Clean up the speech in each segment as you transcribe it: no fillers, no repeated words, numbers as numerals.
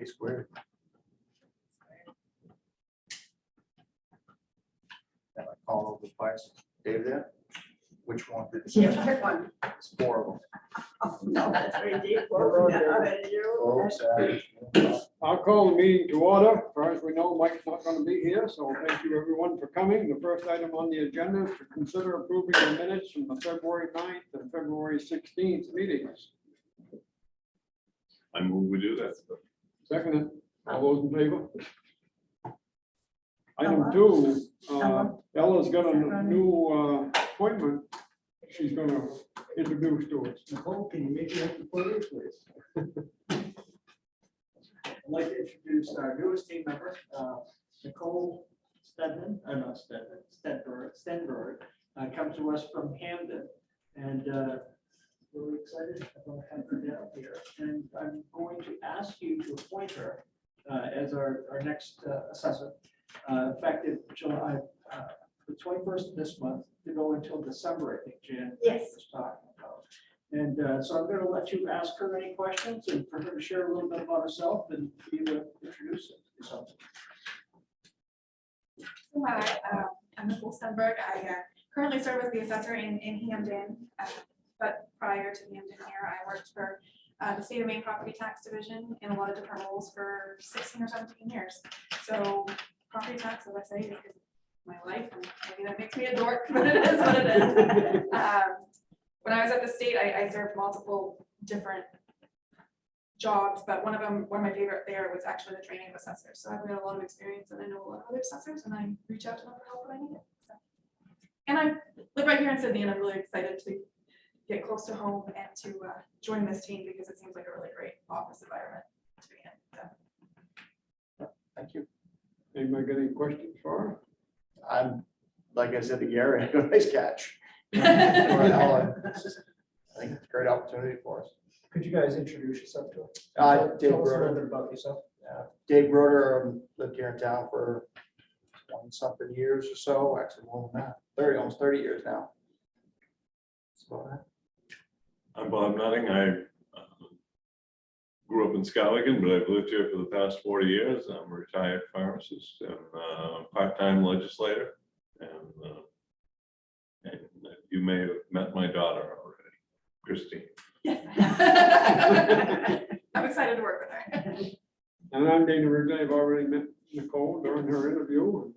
Squared. Am I calling over the place? Dave there? Which one did you Yeah, say? pick one. It's 4 of them. Oh, no, that's very deep. Oh, sorry. I'll call the meeting to order. As far as we know, Mike's not going to be here, so thank you everyone for coming. The first item on the agenda is to consider approving the minutes from the February 9th and February 16th meetings. I move we do that. Second, all those in favor? Item 2, Ella's got a new appointment. She's going to introduce to us. Nicole, can you make it up for you, please? I'd like to introduce our newest team member, Nicole Stedman, not Stedman, Stenberg, comes to us from Hamden, and really excited about having her down here. And I'm going to ask you to appoint her as our next assessor, effective July, the 21st of this month, to go until December, I think Jan Yes. was talking about. And so I'm going to let you ask her any questions and for her to share a little bit about herself and for you to introduce yourself. Hi, I'm Nicole Stenberg. I currently serve as the assessor in Hamden, but prior to Hamden here, I worked for the state of Maine Property Tax Division in a lot of different roles for 16 or 17 years. So property tax, as I say, is my life, and maybe that makes me a dork, but it is what it is. When I was at the state, I served multiple different jobs, but one of my favorite there was actually the training of assessors. So I've got a lot of experience and I know a lot of other assessors, and I reach out to them for help when I need it. So. And I live right here in Sydney, and I'm really excited to get close to home and to join this team because it seems like a really great office environment to be in. So. Thank you. Anybody got any questions for her? I'm, like I said to Gary, I got a nice catch. I think it's a great opportunity for us. Could you guys introduce yourself to us? Dave Tell us a little Broder. bit about yourself. Dave Broder, lived here in town for 20-something years or so, actually more than that, 30, almost 30 years now. So, I'm Bob Nutting. I grew up in Skowhegan, but I've lived here for the past 40 years. I'm a retired pharmacist and part-time legislator. And you may have met my daughter already, Christine. Yes. I'm excited to work with her. And I'm Dana Ridley. I've already met Nicole during her interview, and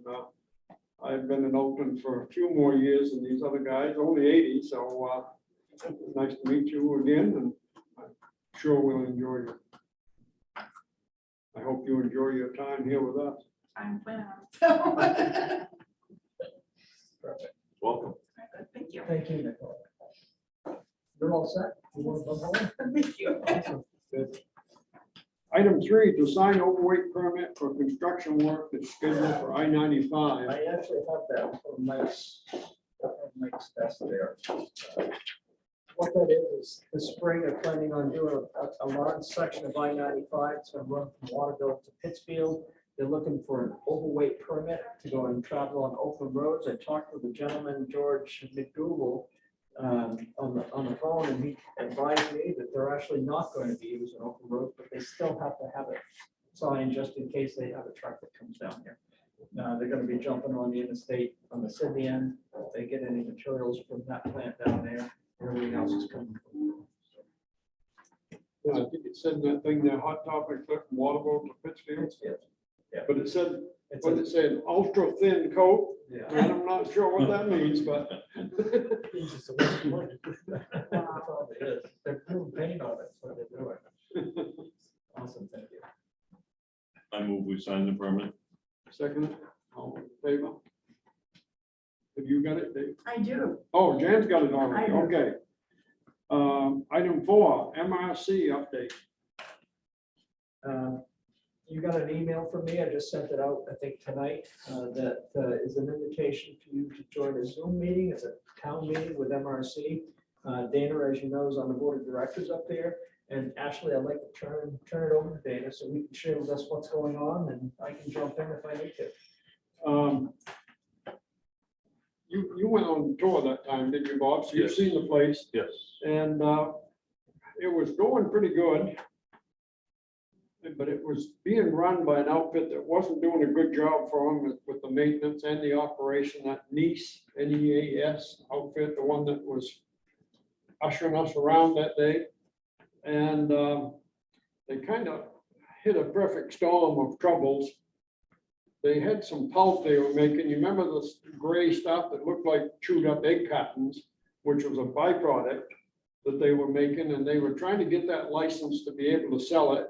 I've been in Oakland for a few more years than these other guys, only 80, so it's nice to meet you again, and I'm sure we'll enjoy you. I hope you enjoy your time here with us. I'm planning on it. So. Perfect. Welcome. Thank you. Thank you, Nicole. You're all set? You want to go home? Thank you. Awesome. Good. Item 3, to sign overweight permit for construction work that's scheduled for I-95. I actually have that from Mike's desk there. What that is this spring they're planning on doing a large section of I-95. It's going to run from Waterville to Pittsfield. They're looking for an overweight permit to go and travel on Oakland roads. I talked with the gentleman, George McDougal, on the phone, and he advised me that they're actually not going to be using Oakland roads, but they still have to have it signed just in case they have a truck that comes down here. They're going to be jumping on the interstate on the Sydney end. If they get any materials from that plant down there, everything else is coming from. Yeah, I think it said in that thing, that hot topic from Waterville to Pittsfield. Yeah. But it said, It's what did it say, ultra thin coat? Yeah. And I'm not sure what that means, but It's a waste of money. Probably is. They're putting paint on it, so they're doing. Awesome, thank you. I move we sign the permit. second, all in favor? Have you got it, Dave? I do. Oh, Jan's got it I already, do. okay. Item 4, MRC update. You got an email from me, I just sent it out, I think tonight, that is an invitation for you to join a Zoom meeting. It's a town meeting with MRC. Dana, as you know, is on the board of directors up there. And Ashley, I'd like to turn it over to Dana so we can share with us what's going on, and I can jump in if I need to. You went on the tour that time, didn't you, Bob? So you've Yes. seen the place, Yes. and it was going pretty good. but it was being run by an outfit that wasn't doing a good job for them with the maintenance and the operation, that NEAS outfit, the one that was ushering us around that day. And they kind of hit a perfect storm of troubles. They had some pulp they were making. You remember this gray stuff that looked like chewed up egg cartons, which was a byproduct that they were making, and they were trying to get that license to be able to sell it.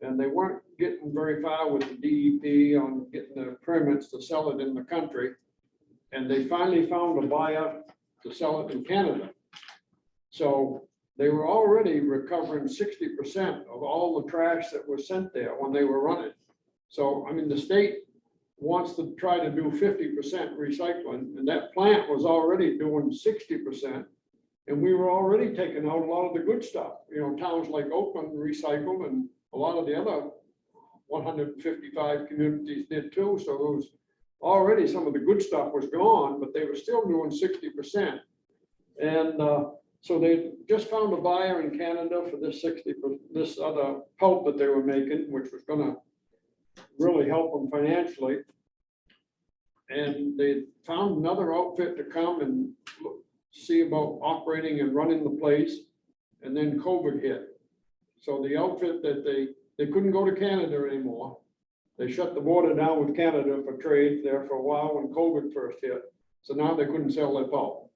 And they weren't getting very far with the DEP on getting the permits to sell it in the country. And they finally found a buyer to sell it in Canada. So they were already recovering 60% of all the trash that was sent there when they were running. So, I mean, the state wants to try to do 50% recycling, and that plant was already doing 60%. And we were already taking out a lot of the good stuff. You know, towns like Oakland recycled, and a lot of the other 155 communities did too. So there was already some of the good stuff was gone, but they were still doing 60%. And so they just found a buyer in Canada for this this other pulp that they were making, which was gonna really help them financially. And they found another outfit to come and see about operating and running the place. And then COVID hit. So the outfit that they couldn't go to Canada anymore. They shut the border down with Canada for trade there for a while when COVID first hit. So now they couldn't sell their pulp.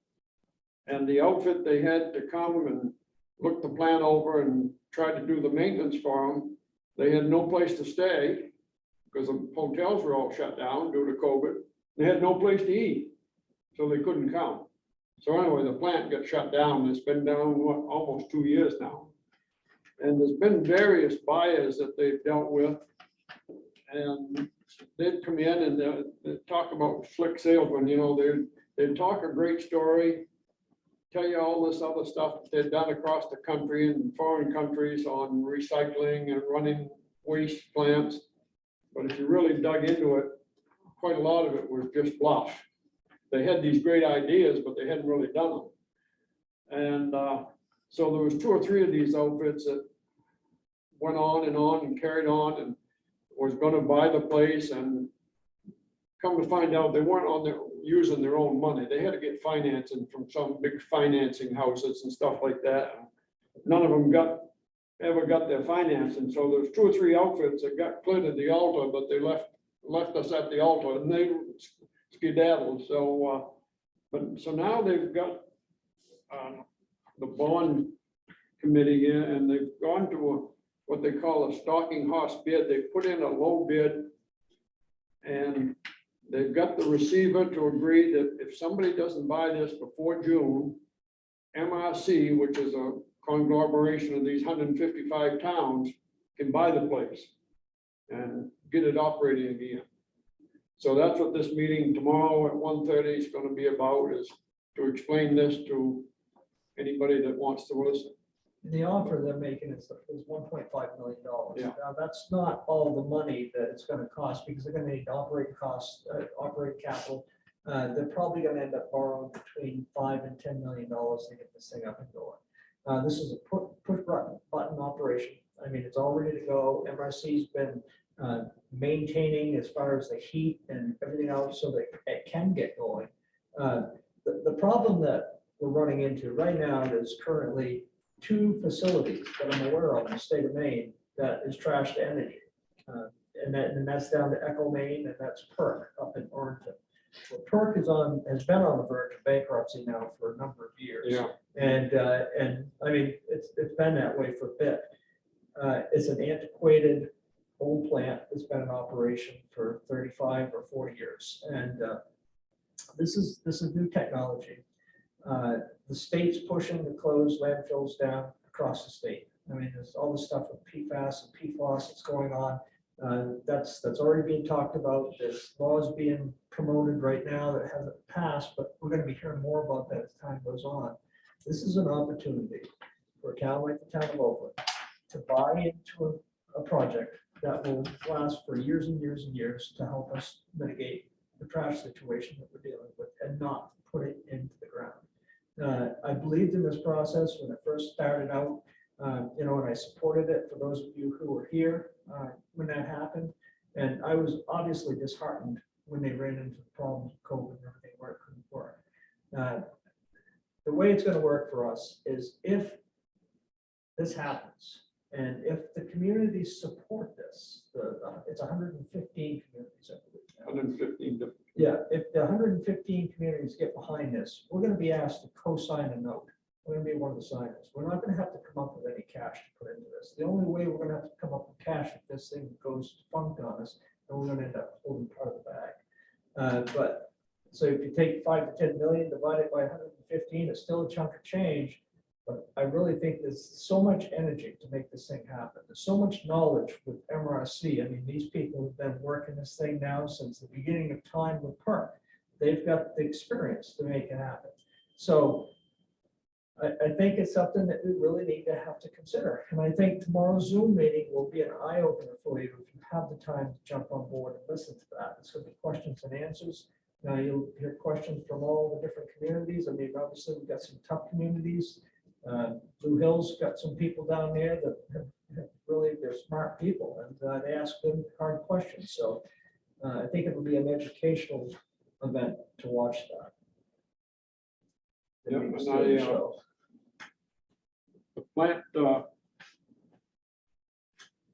And the outfit they had to come and look the plant over and try to do the maintenance for them, they had no place to stay because the hotels were all shut down due to COVID. They had no place to eat, so they couldn't come. So anyway, the plant got shut down. It's been down, what, almost 2 years now. And there's been various buyers that they've dealt with. And they'd come in and they'd talk about slick salesmen, you know, they'd talk a great story, tell you all this other stuff that they'd done across the country and foreign countries on recycling and running waste plants. But if you really dug into it, quite a lot of it was just bluff. They had these great ideas, but they hadn't really done them. And so there was 2 or 3 of these outfits that went on and carried on and was going to buy the place, and come to find out they weren't using their own money. They had to get financing from some big financing houses and stuff like that. None of them ever got their financing. So there's 2 or 3 outfits that got cleared at the altar, but they left us at the altar and they skedaddled. So, so now they've got the bond committee here, and they've gone to what they call a stalking horse bid. They put in a low bid, and they've got the receiver to agree that if somebody doesn't buy this before June, MRC, which is a conglomeration of these 155 towns, can buy the place and get it operating again. So that's what this meeting tomorrow at 1:30 is going to be about, is to explain this to anybody that wants to listen. The offer they're making is $1.5 million. Yeah. Now, that's not all the money that it's going to cost, because they're going to need operating costs, operating capital. They're probably going to end up borrowing between $5 and $10 million to get this thing up and going. This is a push button operation. I mean, it's all ready to go. MRC's been maintaining as far as the heat and everything else so that it can get going. The problem that we're running into right now is currently 2 facilities that I'm aware of in the state of Maine that is trashed energy. And that's down to Echo Maine, and that's PERC up in Orrington. Well, PERC has been on the verge of bankruptcy now for a number of years. Yeah. And I mean, it's been that way for a bit. It's an antiquated old plant that's been in operation for 35 or 40 years. And this is new technology. The state's pushing to close landfills down across the state. I mean, there's all this stuff with PFAS and PFOS that's going on. That's already being talked about. There's laws being promoted right now that hasn't passed, but we're going to be hearing more about that as time goes on. This is an opportunity for a town like the town of Oakland to buy into a project that will last for years and years and years to help us mitigate the trash situation that we're dealing with and not put it into the ground. I believed in this process when it first started out. You know, and I supported it for those of you who were here when that happened. And I was obviously disheartened when they ran into the problems of COVID and everything where it couldn't work. The way it's going to work for us is if this happens, and if the communities support this, it's 115 communities, I believe now. 115 different. Yeah, if the 115 communities get behind this, we're gonna be asked to co-sign a note. We're gonna be one of the signers. We're not gonna have to come up with any cash to put into this. The only way we're gonna have to come up with cash if this thing goes funk on us, and we're gonna end up holding part of the bag. But, so if you take 5 to 10 million, divide it by 115, it's still a chunk of change. But I really think there's so much energy to make this thing happen. There's so much knowledge with MRC. I mean, these people have been working this thing now since the beginning of time with PERC. They've got the experience to make it happen. So I think it's something that we really need to have to consider. And I think tomorrow's Zoom meeting will be an eye opener for you if you have the time to jump on board and listen to that. It's going to be questions and answers. Now you'll hear questions from all the different communities. I mean, obviously we've got some tough communities. Blue Hills got some people down there that have really, they're smart people, and they ask them hard questions. So I think it will be an educational event to watch that. Yep, It and means doing so. The plant,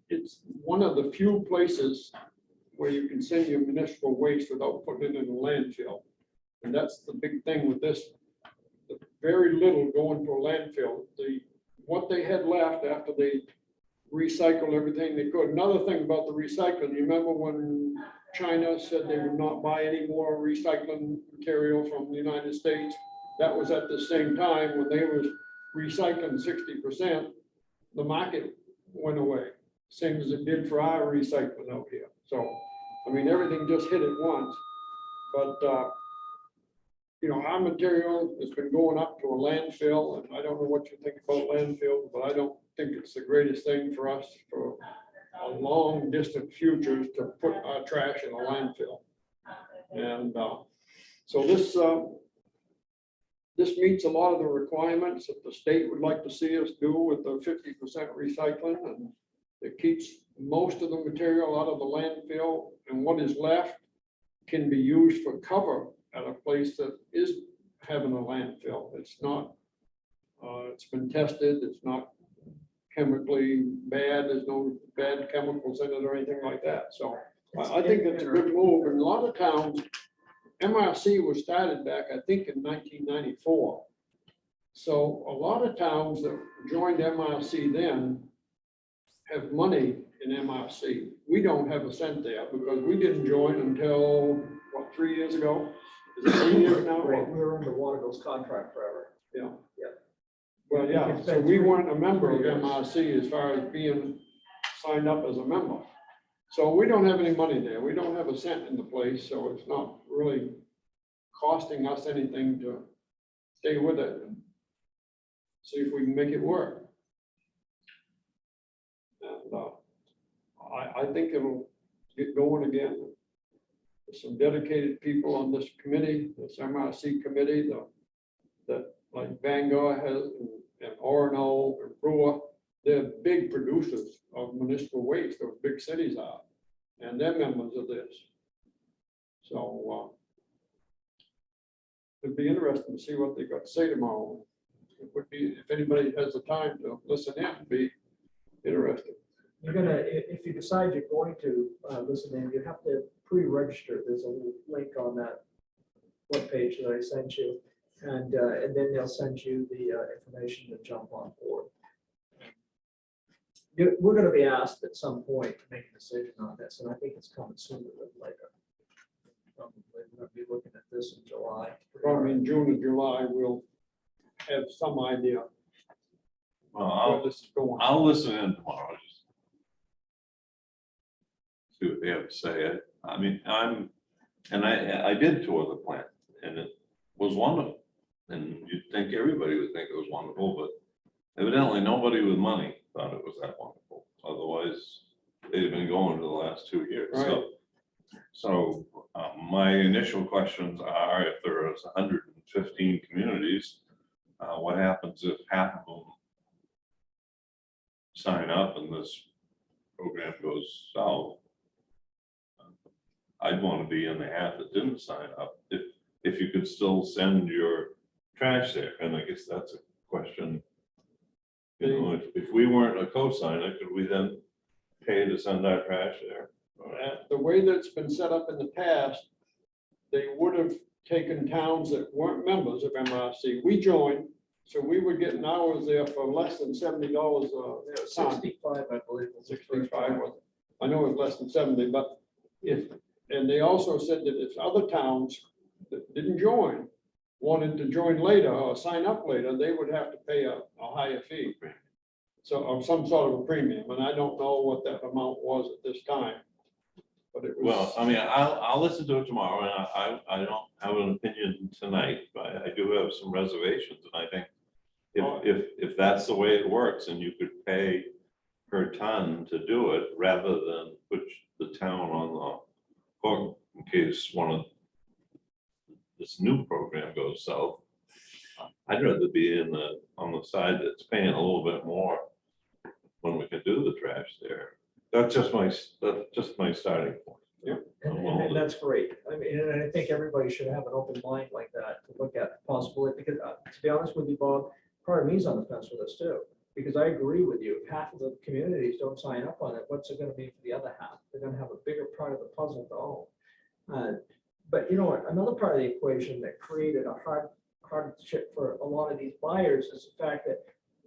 it's one of the few places where you can send your municipal waste without putting it in a landfill. And that's the big thing with this. Very little going to a landfill. What they had left after they recycled everything they could. Another thing about the recycling, you remember when China said they would not buy any more recycling material from the United States? That was at the same time when they was recycling 60%, the market went away, same as it did for our recycling out here. So, I mean, everything just hit at once. But you know, our material has been going up to a landfill, and I don't know what you think about landfills, but I don't think it's the greatest thing for us for a long distant future to put our trash in a landfill. And so this meets a lot of the requirements that the state would like to see us do with the 50% recycling, and it keeps most of the material out of the landfill, and what is left can be used for cover at a place that is having a landfill. It's not, it's been tested, it's not chemically bad, there's no bad chemicals in it or anything like that. So I think it's a good move. And a lot of towns, MRC was started back, I think, in 1994. So a lot of towns that joined MRC then have money in MRC. We don't have a cent there because we didn't join until, what, 3 years ago? Is it 3 years now? Right, we were under Waterville's contract forever. Yeah. Yeah. Well, yeah, It's so been we three- weren't a member of 3 years. MRC as far as being signed up as a member. So we don't have any money there. We don't have a cent in the place, so it's not really costing us anything to stay with it and see if we can make it work. And I think it'll get going again. There's some dedicated people on this committee, this MRC committee, that like Bangor has, and Orono and Brewer, they're big producers of municipal waste, those big cities are, and they're members of this. So it'd be interesting to see what they got to say tomorrow. It would be, if anybody has the time to listen in, it'd be interesting. You're gonna, if you decide you're going to listen in, you have to pre-register. There's a little link on that webpage that I sent you. And then they'll send you the information to jump on board. We're gonna be asked at some point to make a decision on this, and I think it's coming sooner than later. Probably we're gonna be looking at this in July. Probably in June or July, we'll have some idea Well, where this is going. I'll listen in tomorrow. Just see what they have to say. I mean, I did tour the plant, and it was wonderful. And you'd think everybody would think it was wonderful, but evidently nobody with money thought it was that wonderful. Otherwise, they'd have been going for the last 2 years. Right. So my initial questions are, if there is 115 communities, what happens if half of them sign up and this program goes south, I'd want to be in the half that didn't sign up, if you could still send your trash there, and I guess that's a question. You know, if we weren't a co-signer, could we then pay to send our trash there? The way that's been set up in the past, they would have taken towns that weren't members of MRC. We joined, so we were getting hours there for less than $70 a ton. 65, I believe. 65 was, I know it was less than 70, but and they also said that if other towns that didn't join, wanted to join later or sign up later, they would have to pay a higher fee. So, or some sort of a premium, and I don't know what that amount was at this time. But it was. Well, I mean, I'll listen to it tomorrow, and I don't have an opinion tonight, but I do have some reservations, and I think if that's the way it works, and you could pay per ton to do it, rather than put the town on the hook in case one of this new program goes south, I'd rather be on the side that's paying a little bit more when we can do the trash there. That's just my starting point. And that's great. I mean, and I think everybody should have an open mind like that to look at possibility, because to be honest with you, Bob, part of me's on the fence with us too. Because I agree with you, if half of the communities don't sign up on it, what's it gonna be for the other half? They're gonna have a bigger part of the puzzle to own. But you know what, another part of the equation that created a hardship for a lot of these buyers is the fact that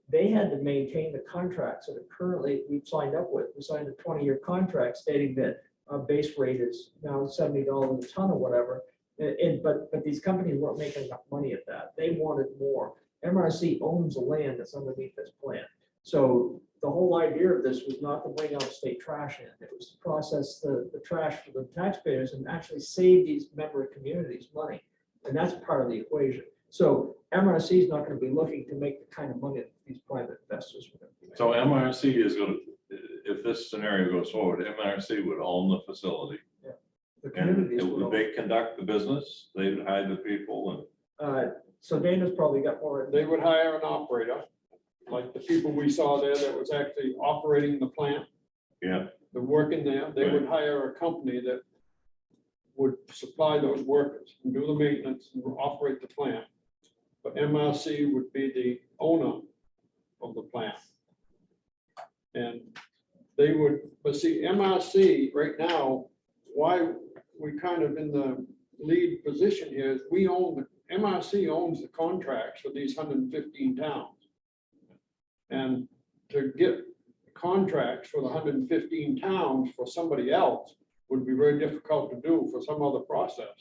they had to maintain the contracts that are currently we've signed up with. We signed a 20-year contract stating that our base rate is now $70 a ton or whatever. But these companies weren't making enough money at that. They wanted more. MRC owns the land that's underneath this plant. So the whole idea of this was not to bring out state trash in. It was to process the trash for the taxpayers and actually save these member communities money. And that's part of the equation. So MRC is not going to be looking to make the kind of money that these private investors are going to be making. So MRC is going to, if this scenario goes forward, MRC would own the facility. The And communities would will. they conduct the business? They would hire the people So Dana's probably got more. They would hire an operator, like the people we saw there that was actually operating the plant. Yeah. They're working there. They would hire a company that would supply those workers and do the maintenance and operate the plant. But MRC would be the owner of the plant. And they would, but see, MRC right now, why we kind of in the lead position here is we own MRC owns the contracts for these 115 towns. And to get contracts for the 115 towns for somebody else would be very difficult to do for some other process.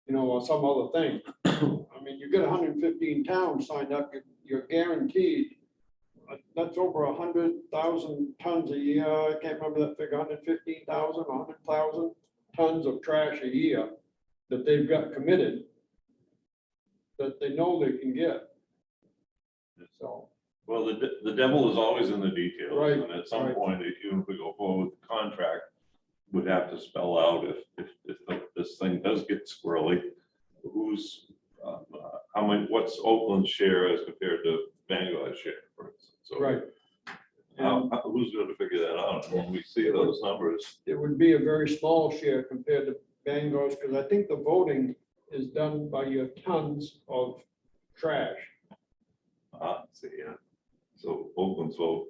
You know, or some other thing. I mean, you get 115 towns signed up, you're guaranteed, that's over 100,000 tons a year. I can't remember that figure, 115,000, 100,000 tons of trash a year that they've got committed that they know they can get. So. well, the devil is always in the details. Right, And at some right. point, even if we go forward with the contract, would have to spell out if this thing does get squirrely, who's, how many, what's Oakland's share as compared to Vanguard's share, for instance. So Right. And who's going to figure that out? And when we see those numbers, it would be a very small share compared to Bangor's, because I think the voting is done by your tons of trash. see, yeah. So Oakland's vote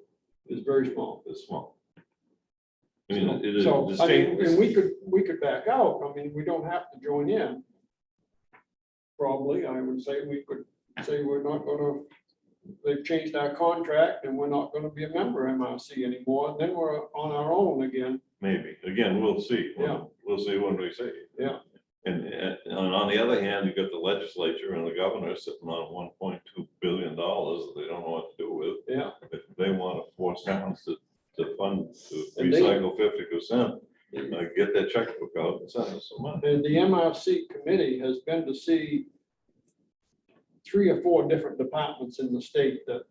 Is very small. is small. I mean, it is. So, the I mean, state- and we could back out. I mean, we don't have to join in. Probably, I would say we could say we're not gonna, they've changed our contract and we're not gonna be a member of MRC anymore. And then we're on our own again. Maybe, again, we'll see. Yeah. We'll see when we see. Yeah. And on the other hand, you got the legislature and the governor sitting on $1.2 billion that they don't know what to do with. Yeah. If they want to force towns to fund, to And they- recycle 50%, get their checkbook out and send us some money. And the MRC committee has been to see 3 or 4 different departments in the state that,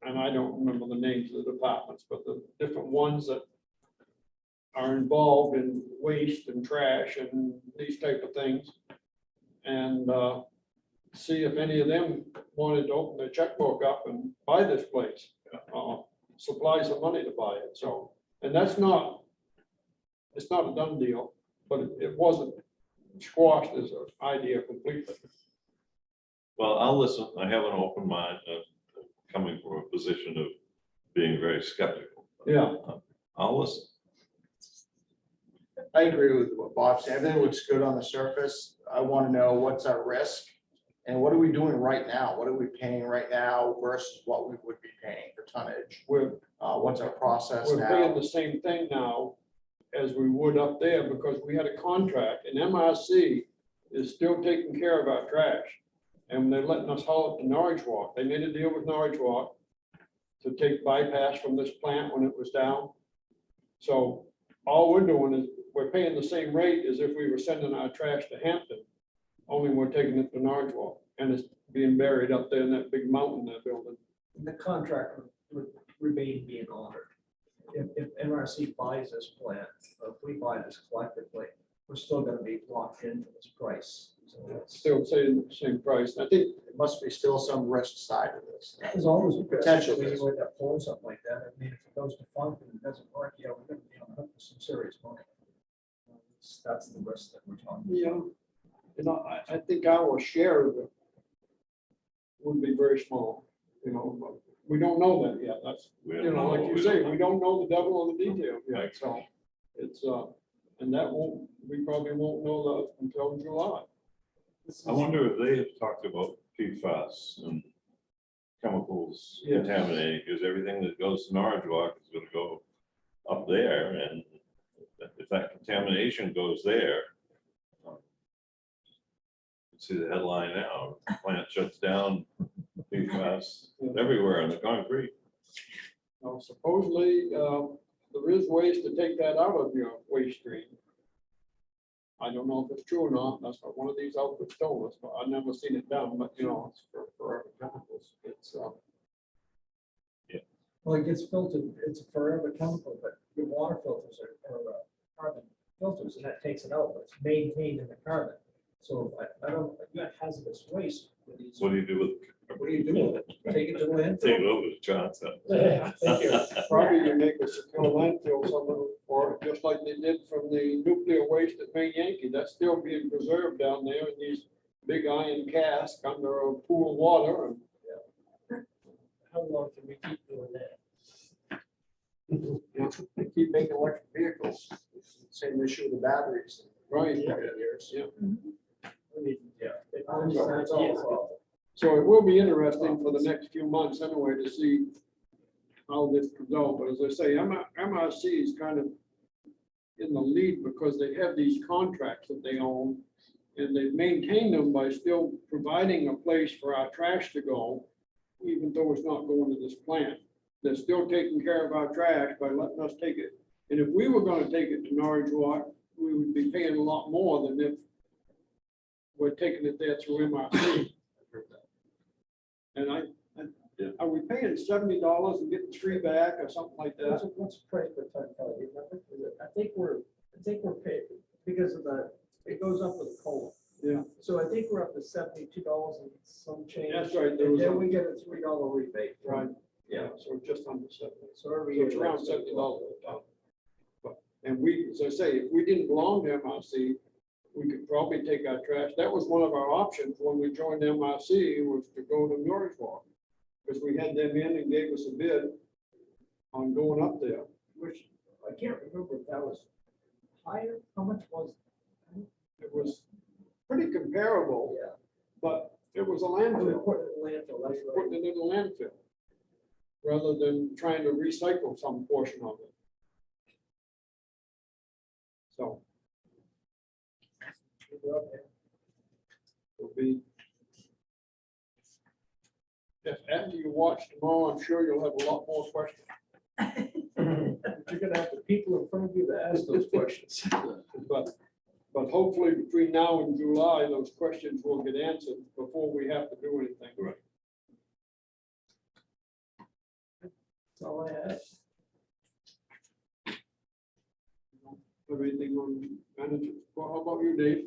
and I don't remember the names of the departments, but the different ones that are involved in waste and trash and these type of things. And see if any of them wanted to open their checkbook up and buy this place. supply some money to buy it, so, and that's not, it's not a done deal, but it wasn't squashed as an idea completely. Well, I'll listen. I have an open mind, coming from a position of being very skeptical. Yeah. I'll listen. I agree with what Bob said. Everything looks good on the surface. I want to know what's our risk and what are we doing right now? What are we paying right now versus what we would be paying for tonnage? What's our process We're paying now? the same thing now as we would up there because we had a contract and MRC is still taking care of our trash. And they're letting us haul it to Norwich Walk. They made a deal with Norwich Walk to take bypass from this plant when it was down. So all we're doing is we're paying the same rate as if we were sending our trash to Hampton, only we're taking it to Norwich Walk. And it's being buried up there in that big mountain they're building. The contract would remain being honored. If NRC buys this plant, or if we buy this collectively, we're still gonna be locked into this price. So it's Still saying the same price. I think There must be still some risk side of this. There's always a Potential potential when risk. you end up pulling something like that. I mean, if it goes to fund and it doesn't work, yeah, we're gonna be on the hook for some serious money. That's the risk that we're talking about. I think our share of it would be very small, but we don't know that yet. That's, We don't know like what you we say, don't we know. don't know the devil in the details yet, Right. so it's, and that won't, we probably won't know that until July. I wonder if they have talked about PFAS and chemicals Yes. contaminating, because everything that goes to Norwich Walk is gonna go up there, and if that contamination goes there, you see the headline now, plant shuts down, PFAS everywhere in the concrete. Now, supposedly, there is ways to take that out of your waste stream. I don't know if it's true or not. That's what one of these outfits told us, but I've never seen it done, but it's for chemicals. It's, Well, it gets filtered, it's a forever chemical, but your water filters are carbon filters, and that takes it out, but it's maintained in the carbon. So I don't, you got hazardous waste with these. What do you do with? What do you do with it? Take it to the landfill? Take it over to Johnson. Yeah, thank you. probably you make a secure landfill somewhere, or just like they did from the nuclear waste at Main Yankee, that's still being preserved down there in these big iron casks under a pool of water. And How long can we keep doing that? They keep making electric vehicles. Same issue with the batteries. Right. Years. Yeah. I mean, yeah. It So only it's all- So it will be interesting for the next few months anyway to see how this comes out. But as I say, MRC is kind of in the lead because they have these contracts that they own. And they've maintained them by still providing a place for our trash to go, even though it's not going to this plant. They're still taking care of our trash by letting us take it. And if we were gonna take it to Norwich Walk, we would be paying a lot more than if we're taking it there through MRC. And are we paying $70 and getting 3 back or something like that? What's the price per ton, Kelly? Do you remember? I think we're paid because of it goes up with coal. Yeah. So I think we're up to $72 and some change. That's right, there And was then a- we get a $3 rebate. Right. Yeah. So just under 70. So every So year. it's around $70 a ton. And we, as I say, if we didn't belong to MRC, we could probably take our trash. That was one of our options when we joined MRC, was to go to Norwich Walk. Because we had them in and gave us a bid on going up there. Which I can't remember if that was higher. How much was? It was pretty comparable, Yeah. but it was a We landfill. put it in landfill, that's right. Putting it in a landfill rather than trying to recycle some portion of it. So it'll be. If after you watch tomorrow, I'm sure you'll have a lot more questions. But you're gonna have the people in front of you to ask those questions. But hopefully between now and July, those questions will get answered before we have to do anything. Right. That's all I had. Have anything on management? Well, how about you, Dave?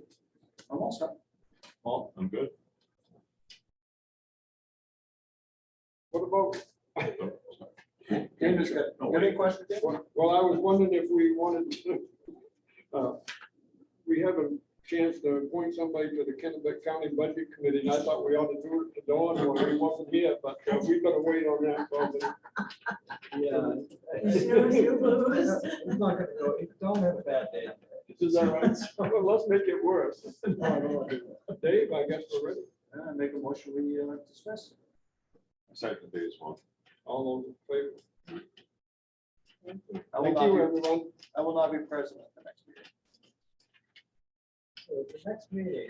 I'm all set. Well, I'm good. What about, Dan's got any questions? Dan? Well, I was wondering if we wanted to, we have a chance to appoint somebody to the Kennebec County Budget Committee, and I thought we ought to do it to Dawn when he wasn't here, but we better wait on that probably. Yeah. Snooze, you lose. I'm not gonna go, don't have a bad day. Is that right? Well, let's make it worse. Dave, I guess we're ready. Make a motion, we dismiss. Second phase one. All those in favor? I will Thank not you, be- everyone. I will not be present at the next meeting. So the next meeting,